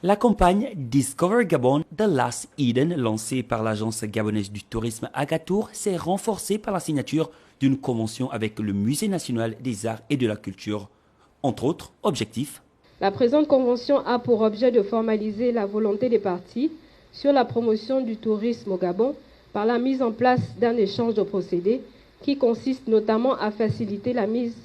La campagne Discover Gabon de Last Eden, lancée par l'agence gabonaise du tourisme Agatour, s'est renforcée par la signature d'une convention avec le Musée national des arts et de la culture. Entre autres objectifs. La présente convention a pour objet de formaliser la volonté des parties sur la promotion du tourisme au Gabon par la mise en place d'un échange de procédés qui consiste notamment à faciliter la mise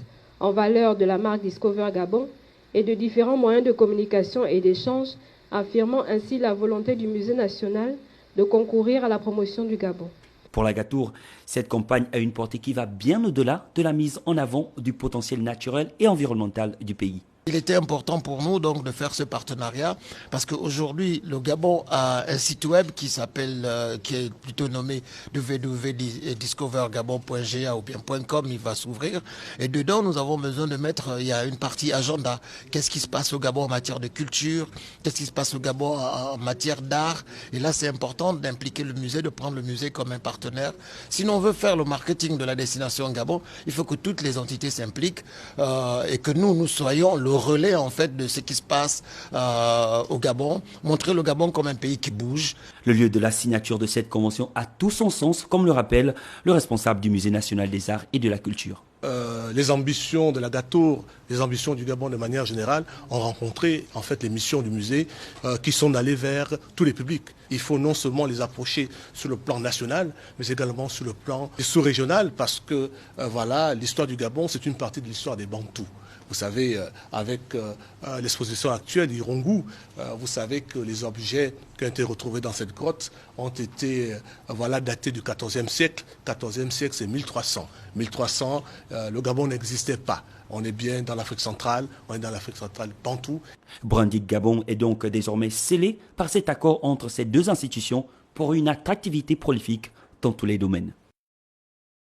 en valeur de la marque Discover Gabon et de différents moyens de communication et d'échange, affirmant ainsi la volonté du Musée national de concourir à la promotion du Gabon. Pour l'Agatour, cette campagne a une portée qui va bien au-delà de la mise en avant du potentiel naturel et environnemental du pays. Il était important pour nous donc de faire ce partenariat parce qu'aujourd'hui le Gabon a un site web qui est plutôt nommé www.discovergabon.ga ou bien .com, il va s'ouvrir et dedans nous avons besoin de mettre, il y a une partie agenda, qu'est-ce qui se passe au Gabon en matière de culture, qu'est-ce qui se passe au Gabon en matière d'art, et là c'est important d'impliquer le musée, de prendre le musée comme un partenaire. Si on veut faire le marketing de la destination Gabon, il faut que toutes les entités s'impliquent et que nous soyons le relais en fait de ce qui se passe au Gabon, montrer le Gabon comme un pays qui bouge. Le lieu de la signature de cette convention a tout son sens, comme le rappelle le responsable du Musée national des arts et de la culture. Les ambitions de l'Agatour, les ambitions du Gabon de manière générale ont rencontré en fait les missions du musée qui sont d'aller vers tous les publics. Il faut non seulement les approcher sur le plan national, mais également sur le plan sous-régional, parce que voilà, l'histoire du Gabon, c'est une partie de l'histoire des Bantous. Vous savez, avec l'exposition actuelle d'Irongu, vous savez que les objets qui ont été retrouvés dans cette grotte ont été datés du XIVe siècle. XIVe siècle, c'est 1300. 1300, le Gabon n'existait pas. On est bien dans l'Afrique centrale, on est dans l'Afrique centrale bantou. Brandic Gabon est donc désormais scellé par cet accord entre ces deux institutions pour une attractivité prolifique dans tous les domaines.